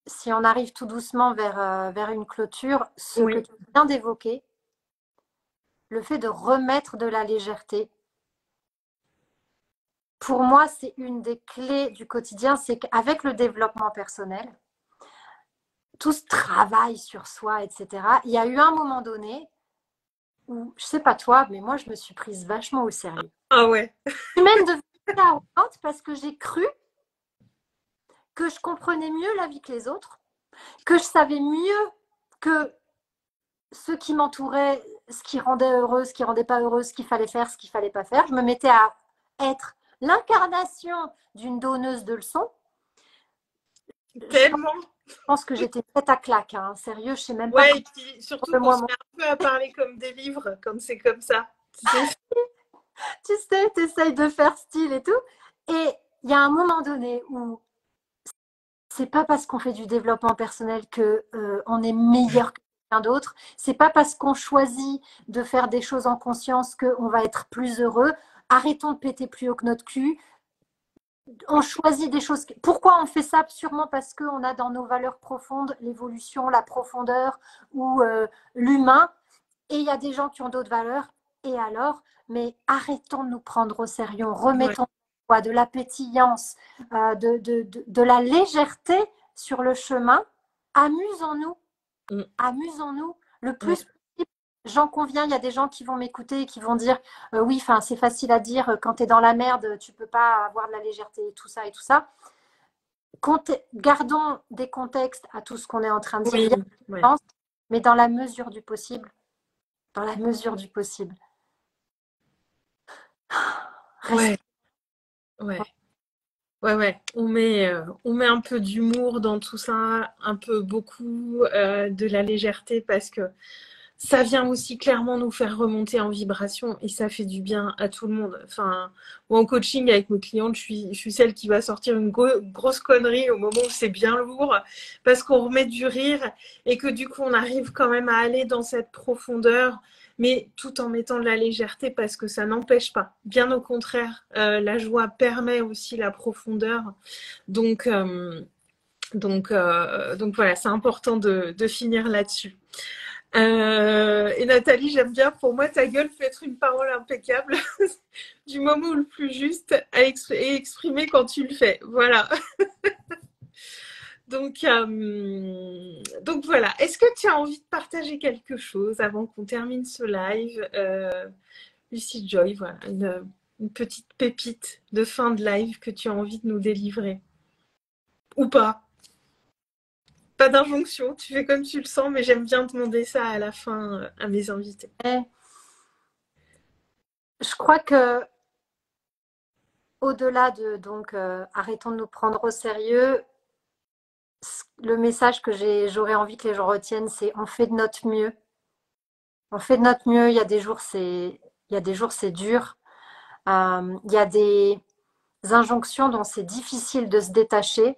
si on arrive tout doucement vers une clôture, ce que Oui, tu viens d'évoquer, le fait de remettre de la légèreté, pour moi, c'est une des clés du quotidien. C'est qu'avec le développement personnel, tout ce travail sur soi, etc., il y a eu un moment donné où, je sais pas toi, mais moi, je me suis prise vachement au sérieux. ah ouais, Je suis même devenue arrogante parce que j'ai cru que je comprenais mieux la vie que les autres, que je savais mieux que ceux qui m'entouraient, ce qui rendait heureux, ce qui rendait pas heureux, ce qu'il fallait faire, ce qu'il fallait pas faire. Je me mettais à être l'incarnation d'une donneuse de leçons. Je tellement. pense que j'étais tête à claque, hein. Sérieux, je sais même pas Ouais, comment et puis surtout qu'on moi se met un peu à parler comme des livres quand c'est comme ça. tu sais, tu essayes de faire style et tout. Et il y a un moment donné où c'est pas parce qu'on fait du développement personnel que on est meilleur que quelqu'un d'autre. C'est pas parce qu'on choisit de faire des choses en conscience qu'on va être plus heureux. Arrêtons de péter plus haut que notre cul. On choisit des choses. Pourquoi on fait ça? Sûrement parce qu'on a dans nos valeurs profondes l'évolution, la profondeur ou l'humain. Et il y a des gens qui ont d'autres valeurs. Et alors, mais arrêtons de nous prendre au sérieux. Ouais, Remettons de la pétillance, de la légèreté sur le chemin. Amusons-nous. mm, Amusons-nous le ouais, plus possible. J'en conviens, il y a des gens qui vont m'écouter et qui vont dire oui, enfin, c'est facile à dire quand tu es dans la merde, tu peux pas avoir de la légèreté et tout ça et tout ça. Gardons des contextes à tout ce qu'on est en train de dire, oui, ouais, bien, mais dans la mesure du possible. Dans la mesure du possible. ouais, Respire. ouais. Ouais, ouais, on met un peu d'humour dans tout ça, un peu beaucoup de la légèreté parce que ça vient aussi clairement nous faire remonter en vibration et ça fait du bien à tout le monde. Enfin, moi en coaching avec mes clientes, je suis celle qui va sortir une grosse connerie au moment où c'est bien lourd parce qu'on remet du rire et que du coup on arrive quand même à aller dans cette profondeur mais tout en mettant de la légèreté parce que ça n'empêche pas. Bien au contraire, la joie permet aussi la profondeur. Donc, donc voilà, c'est important de finir là-dessus. Et Nathalie, j'aime bien, pour moi, ta gueule peut être une parole impeccable du moment le plus juste et exprimé quand tu le fais. Voilà. Donc voilà. Est-ce que tu as envie de partager quelque chose avant qu'on termine ce live Lucie Joy, voilà, une petite pépite de fin de live que tu as envie de nous délivrer. Ou pas. Pas d'injonction, tu fais comme tu le sens, mais j'aime bien demander ça à la fin à mes invités. Je crois que au-delà de donc arrêtons de nous prendre au sérieux, le message que j'aurais envie que les gens retiennent, c'est on fait de notre mieux. On fait de notre mieux. Il y a des jours, c'est dur. Il y a des injonctions dont c'est difficile de se détacher.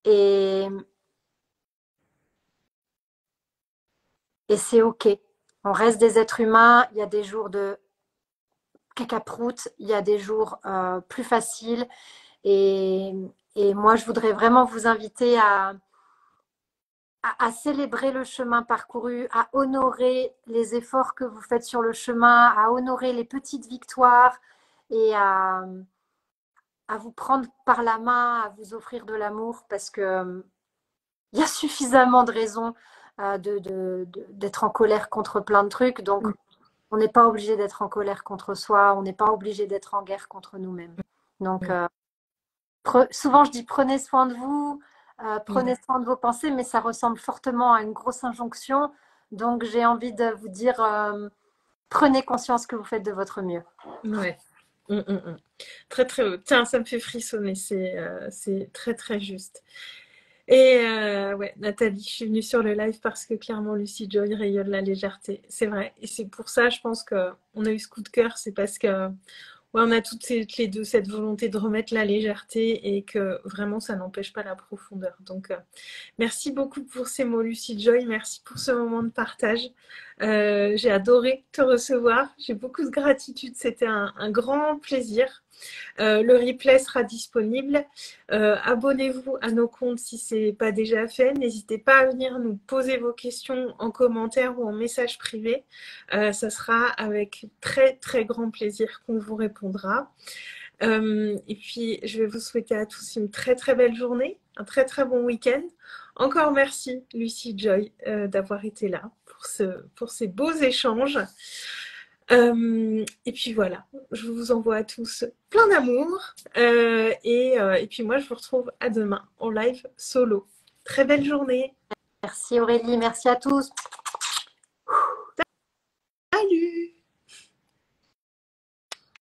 Et, et c'est OK. On reste des êtres humains. Il y a des jours de cacaproute, il y a des jours plus faciles. Et, et moi, je voudrais vraiment vous inviter à célébrer le chemin parcouru, à honorer les efforts que vous faites sur le chemin, à honorer les petites victoires et à vous prendre par la main, à vous offrir de l'amour parce que il y a suffisamment de raisons d'être en colère contre plein de trucs. Donc, on n'est pas obligé d'être en colère contre soi, on n'est pas obligé d'être en guerre contre nous-mêmes. Donc, souvent, je dis prenez soin de vous, prenez soin de vos pensées, mais ça ressemble fortement à une grosse injonction. Donc, j'ai envie de vous dire, prenez conscience que vous faites de votre mieux. Ouais. Très, très haut. Tiens, ça me fait frissonner. C'est très, très juste. Et ouais, Nathalie, je suis venue sur le live parce que clairement, Lucy Joy rayonne la légèreté. C'est vrai. Et c'est pour ça, je pense qu'on a eu ce coup de cœur. C'est parce que ouais, on a toutes les deux cette volonté de remettre la légèreté et que vraiment, ça n'empêche pas la profondeur. Donc, merci beaucoup pour ces mots, Lucy Joy. Merci pour ce moment de partage. J'ai adoré te recevoir. J'ai beaucoup de gratitude. C'était un grand plaisir. Le replay sera disponible. Abonnez-vous à nos comptes si ce n'est pas déjà fait. N'hésitez pas à venir nous poser vos questions en commentaire ou en message privé. Ça sera avec très très grand plaisir qu'on vous répondra. Et puis, je vais vous souhaiter à tous une très très belle journée, un très très bon week-end. Encore merci, Lucy Joy, d'avoir été là pour ces beaux échanges. Et puis voilà, je vous envoie à tous plein d'amour. Et puis moi, je vous retrouve à demain en live solo. Très belle journée. Merci Aurélie, merci à tous. Salut!